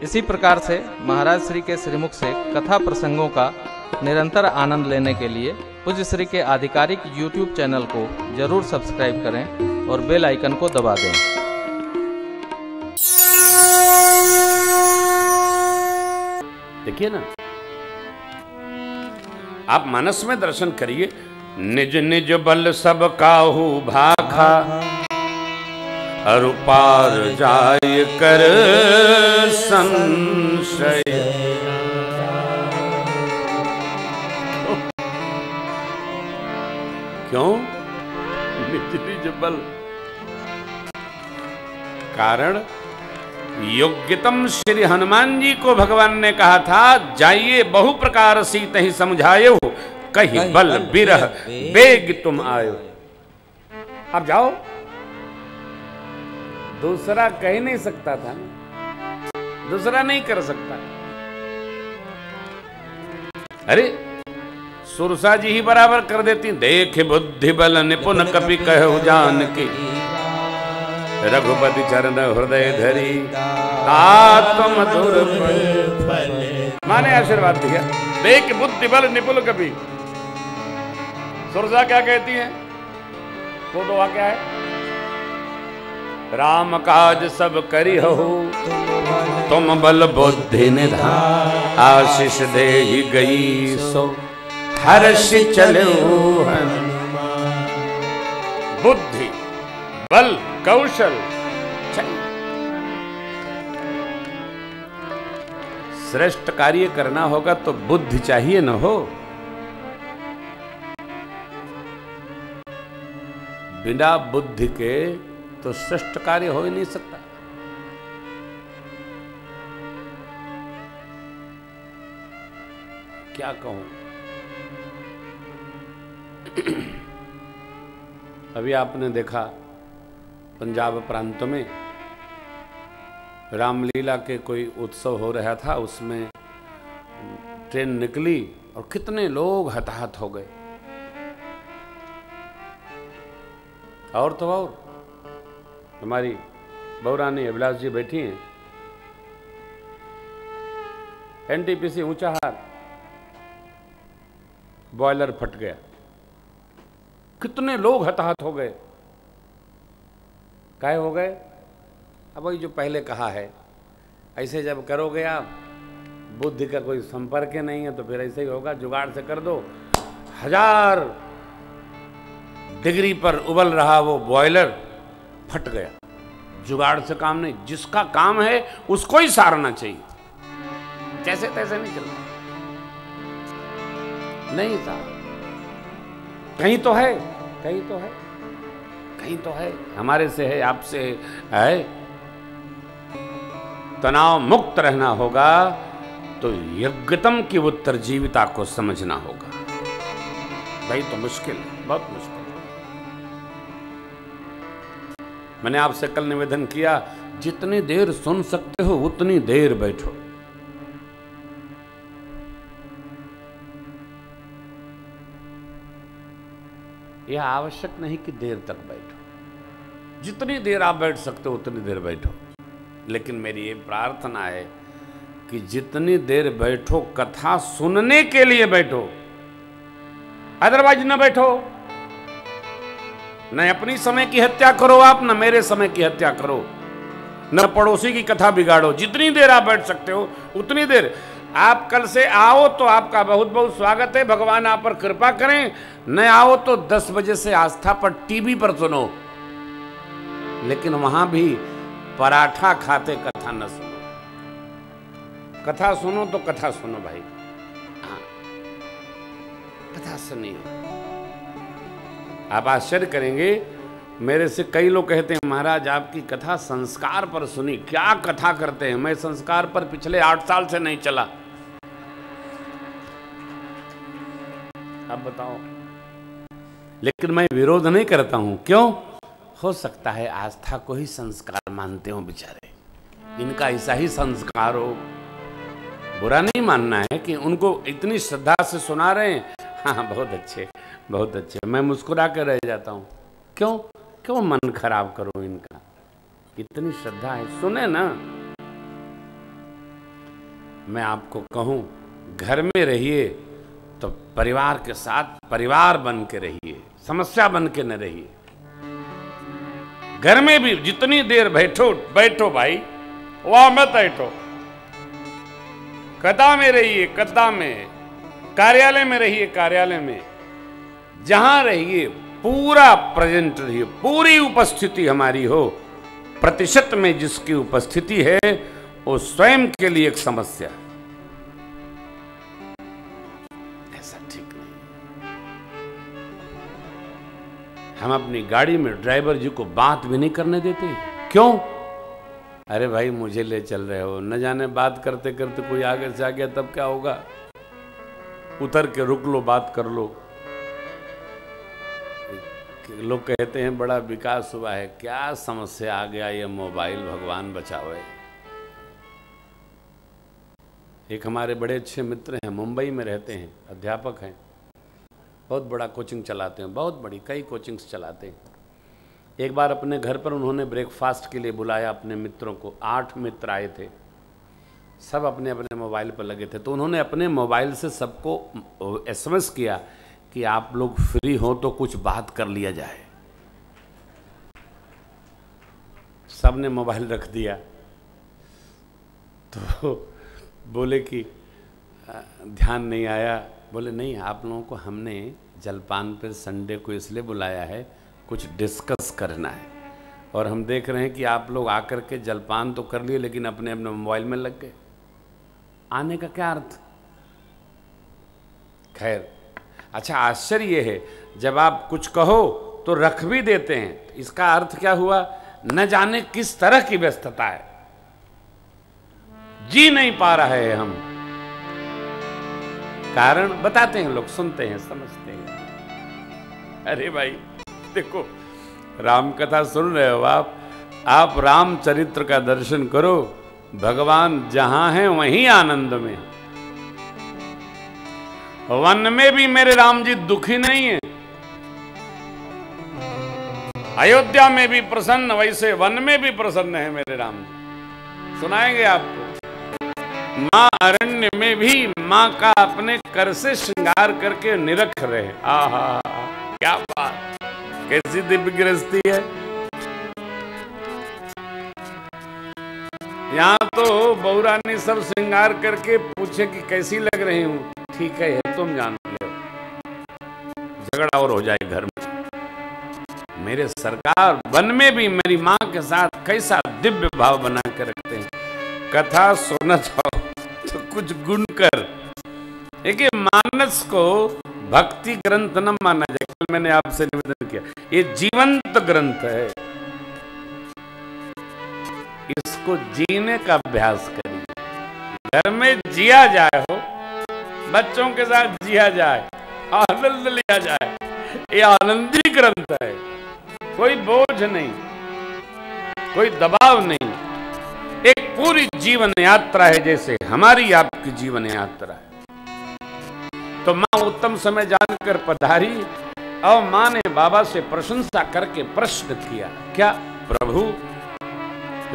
इसी प्रकार से महाराज श्री के श्रीमुख से कथा प्रसंगों का निरंतर आनंद लेने के लिए पूज्य श्री के आधिकारिक YouTube चैनल को जरूर सब्सक्राइब करें और बेल आइकन को दबा दें। देखिए ना, आप मानस में दर्शन करिए। निज निज बल सब काहू भाखा, अरुपार जाय कर संशय। क्यों? निज निज बल। कारण योग्यतम श्री हनुमान जी को भगवान ने कहा था, जाइए बहु प्रकार सीत ही समझायो, कहीं बल बिरह बेग तुम आयो। अब जाओ। दूसरा कह नहीं सकता था, दूसरा नहीं कर सकता। अरे सुरसा जी ही बराबर कर देती। देख बुद्धि बल निपुण कपि कहु जान की, रघुपति चरण हृदय धरी तातम मधुर माने आशीर्वाद दिया। देख बुद्धि बल निपुण कपि। सुरसा क्या कहती है? वो दुआ क्या है? राम काज सब करी हो, तुम बल बुद्धि निधान, आशीष दे ही गई सो हर्ष चलो हनुमान। बुद्धि बल कौशल श्रेष्ठ कार्य करना होगा तो बुद्धि चाहिए न हो। बिना बुद्धि के तो श्रेष्ठ कार्य हो ही नहीं सकता। क्या कहूं? अभी आपने देखा पंजाब प्रांत में रामलीला के कोई उत्सव हो रहा था, उसमें ट्रेन निकली और कितने लोग हताहत हो गए। और तो और हमारी बहुरानी अभिलाष जी बैठी हैं, एनटीपीसी ऊंचाहार बॉयलर फट गया, कितने लोग हताहत हो गए। काहे हो गए? अब वही जो पहले कहा है, ऐसे जब करोगे आप, बुद्धि का कोई संपर्क नहीं है तो फिर ऐसे ही होगा। जुगाड़ से कर दो। 1000 डिग्री पर उबल रहा वो बॉयलर फट गया। जुगाड़ से काम नहीं, जिसका काम है उसको ही सारना चाहिए, जैसे तैसे नहीं चलना। नहीं सार, कहीं तो है, कहीं तो है, कहीं तो है, हमारे से है, आपसे है। तनाव मुक्त रहना होगा तो यज्ञतम की उत्तरजीविता को समझना होगा। भाई तो मुश्किल है, बहुत मुश्किल। मैंने आपसे कल निवेदन किया, जितनी देर सुन सकते हो उतनी देर बैठो। यह आवश्यक नहीं कि देर तक बैठो, जितनी देर आप बैठ सकते हो उतनी देर बैठो। लेकिन मेरी ये प्रार्थना है कि जितनी देर बैठो कथा सुनने के लिए बैठो, अदरवाइज न बैठो। न अपनी समय की हत्या करो आप, न मेरे समय की हत्या करो, न पड़ोसी की कथा बिगाड़ो। जितनी देर आप बैठ सकते हो उतनी देर। आप कल से आओ तो आपका बहुत बहुत स्वागत है, भगवान आप पर कृपा करें। न आओ तो 10 बजे से आस्था पर टीवी पर सुनो, लेकिन वहां भी पराठा खाते कथा न सुनो। कथा सुनो तो कथा सुनो भाई, हाँ, कथा सुनिए। आप आश्चर्य करेंगे, मेरे से कई लोग कहते हैं महाराज आपकी कथा संस्कार पर सुनी। क्या कथा करते हैं? मैं संस्कार पर पिछले 8 साल से नहीं चला। अब बताओ। लेकिन मैं विरोध नहीं करता हूं। क्यों? हो सकता है आस्था को ही संस्कार मानते हो बेचारे, इनका ऐसा ही संस्कार हो। बुरा नहीं मानना है कि उनको इतनी श्रद्धा से सुना रहे हैं। हाँ, बहुत अच्छे, बहुत अच्छे। मैं मुस्कुरा कर रह जाता हूं। क्यों? क्यों मन खराब करो इनका? इतनी श्रद्धा है, सुने ना। मैं आपको कहूं, घर में रहिए तो परिवार के साथ परिवार बन के रहिए, समस्या बन के न रहिए। घर में भी जितनी देर बैठो भाई, वहां मत बैठो। कथा में रहिए, कथा में, कार्यालय में रहिए, कार्यालय में, जहां रहिए पूरा प्रेजेंट रहिए, पूरी उपस्थिति हमारी हो। प्रतिशत में जिसकी उपस्थिति है वो स्वयं के लिए एक समस्या है। ऐसा ठीक नहीं। हम अपनी गाड़ी में ड्राइवर जी को बात भी नहीं करने देते। क्यों? अरे भाई मुझे ले चल रहे हो, न जाने बात करते करते कोई आगे से आ गया तब क्या होगा। उतर के रुक लो, बात कर लो। लोग कहते हैं बड़ा विकास हुआ है, क्या समस्या आ गया ये मोबाइल, भगवान बचावे। एक हमारे बड़े अच्छे मित्र हैं, मुंबई में रहते हैं, अध्यापक हैं, बहुत बड़ा कोचिंग चलाते हैं, बहुत बड़ी कई कोचिंग्स चलाते हैं। एक बार अपने घर पर उन्होंने ब्रेकफास्ट के लिए बुलाया अपने मित्रों को। 8 मित्र आए थे, सब अपने अपने मोबाइल पर लगे थे। तो उन्होंने अपने मोबाइल से सबको एसएमएस किया कि आप लोग फ्री हो तो कुछ बात कर लिया जाए। सबने मोबाइल रख दिया। तो बोले कि ध्यान नहीं आया। बोले नहीं, आप लोगों को हमने जलपान पर संडे को इसलिए बुलाया है, कुछ डिस्कस करना है। और हम देख रहे हैं कि आप लोग आकर के जलपान तो कर लिए लेकिन अपने अपने मोबाइल में लग गए। आने का क्या अर्थ? खैर, अच्छा आश्चर्य ये है, जब आप कुछ कहो तो रख भी देते हैं। इसका अर्थ क्या हुआ? न जाने किस तरह की व्यस्तता है, जी नहीं पा रहा है हम। कारण बताते हैं लोग, सुनते हैं, समझते हैं। अरे भाई देखो, राम कथा सुन रहे हो आप रामचरित्र का दर्शन करो। भगवान जहां है वहीं आनंद में। वन में भी मेरे राम जी दुखी नहीं है, अयोध्या में भी प्रसन्न, वैसे वन में भी प्रसन्न है मेरे राम जी। सुनाएंगे आपको। मां अरण्य में भी मां का अपने कर से श्रृंगार करके निरख रहे। आहा, क्या बात, कैसी दिव्य गृहस्थी है। यहाँ तो बहुरानी सब श्रृंगार करके पूछे कि कैसी लग रही हूं। ठीक है, तुम जान लो, झगड़ा और हो जाए घर में। मेरे सरकार वन में भी मेरी मां के साथ कैसा दिव्य भाव बना के रखते हैं। कथा सुनना चाहो तो कुछ गुण कर। देखिए, मानस को भक्ति ग्रंथ न माना जाए। कल मैंने आपसे निवेदन किया, ये जीवंत ग्रंथ है, इसको जीने का अभ्यास करिए। घर में जिया जाए हो, बच्चों के साथ जिया जाए, आनंद लिया जाए। ये आनंदी ग्रंथ है, कोई बोझ नहीं, कोई दबाव नहीं। एक पूरी जीवन यात्रा है, जैसे हमारी आपकी जीवन यात्रा है। तो मां उत्तम समय जानकर पधारी और मां ने बाबा से प्रशंसा करके प्रश्न किया। क्या? प्रभु,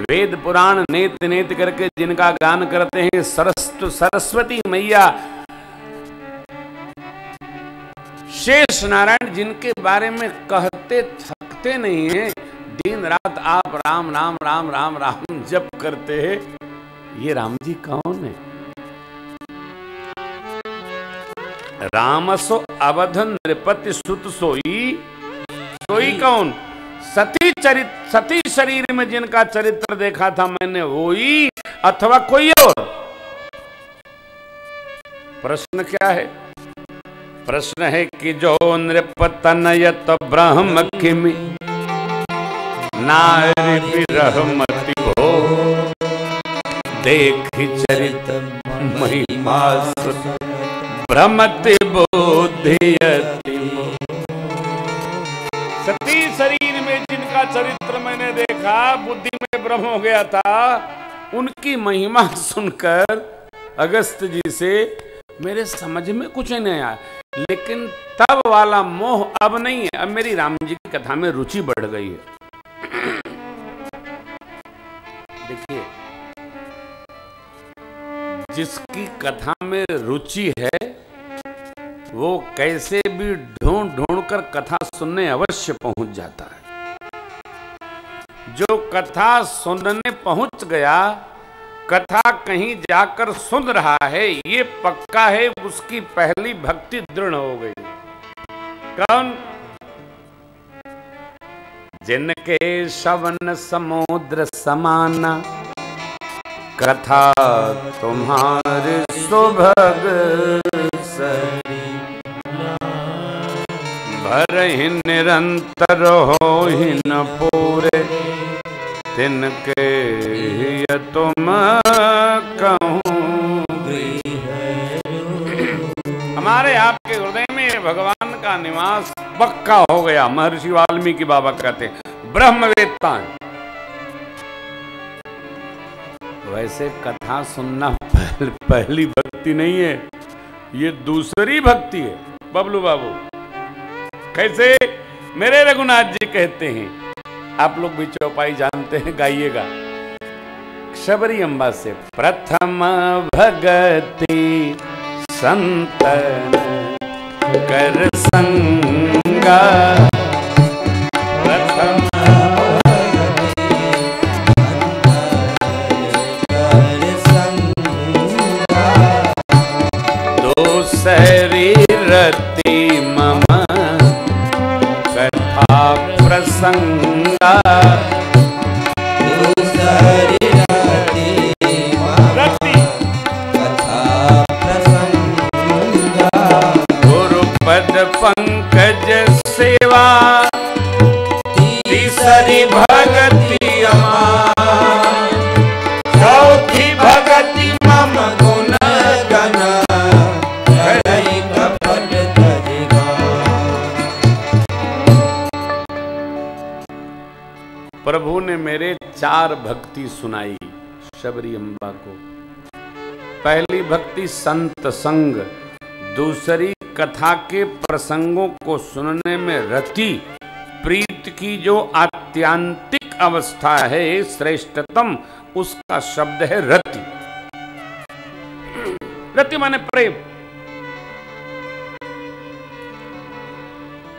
वेद पुराण नेत नेत करके जिनका गान करते हैं सरस्वती मैया, शेष नारायण, जिनके बारे में कहते थकते नहीं हैं, दिन रात आप राम राम राम राम राम जप करते हैं, ये राम जी कौन है? रामसो अवध नृपति सुत सोई, सोई कौन? सती शरीर में जिनका चरित्र देखा था मैंने, वही अथवा कोई और? प्रश्न क्या है? प्रश्न है कि जो नृपतनयत ब्रह्म किमि नारी विरहमति भो, देख चरित महिमा भ्रमति बोधियति। सती शरीर में जिनका चरित्र मैंने देखा, बुद्धि में भ्रम हो गया था, उनकी महिमा सुनकर अगस्त जी से मेरे समझ में कुछ नहीं आया। लेकिन तब वाला मोह अब नहीं है। अब मेरी राम जी की कथा में रुचि बढ़ गई है। देखिए, जिसकी कथा में रुचि है वो कैसे भी ढूंढ ढूंढ कर कथा सुनने अवश्य पहुंच जाता है। जो कथा सुनने पहुंच गया, कथा कहीं जाकर सुन रहा है, ये पक्का है उसकी पहली भक्ति दृढ़ हो गई। कौन? जिनके श्रवण समुद्र समाना, कथा तुम्हारे सुभग सरी, भरहि निरंतर हो ही न पूरे, तिनके हिय तुम कहूं। हमारे आपके हृदय में भगवान का निवास पक्का हो गया। महर्षि वाल्मीकि बाबा कहते ब्रह्मवेत्ता। वैसे कथा सुनना पहली भक्ति नहीं है, ये दूसरी भक्ति है बबलू बाबू। कैसे? मेरे रघुनाथ जी कहते हैं, आप लोग भी चौपाई जानते हैं, गाइएगा। शबरी अम्बा से प्रथम भगति संतन कर संगा, प्रथम कर संगा, दूसरी रति मम कथा प्रसंगा, दूसरी रति कथा प्रसंगा, गुरुपद पंकज सेवा, तीसरी भगति अमार, चौथी भगति मम गुण गण, करई कपट तजिगा। प्रभु ने मेरे 4 भक्ति सुनाई शबरी अम्बा को। पहली भक्ति संत संग, दूसरी कथा के प्रसंगों को सुनने में रति, प्रीत की जो आत्यांतिक अवस्था है श्रेष्ठतम, उसका शब्द है रति। रति माने प्रेम।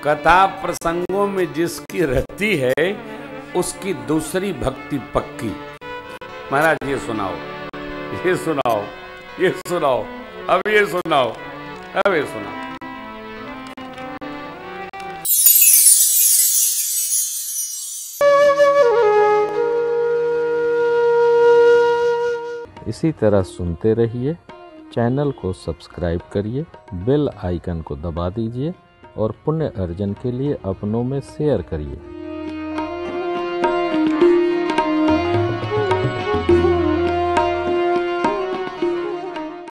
कथा प्रसंगों में जिसकी रति है उसकी दूसरी भक्ति पक्की। महाराज ये सुनाओ, ये सुनाओ, ये सुनाओ, अब ये सुनाओ, अब ये सुनाओ। इसी तरह सुनते रहिए। चैनल को सब्सक्राइब करिए, बेल आइकन को दबा दीजिए और पुण्य अर्जन के लिए अपनों में शेयर करिए।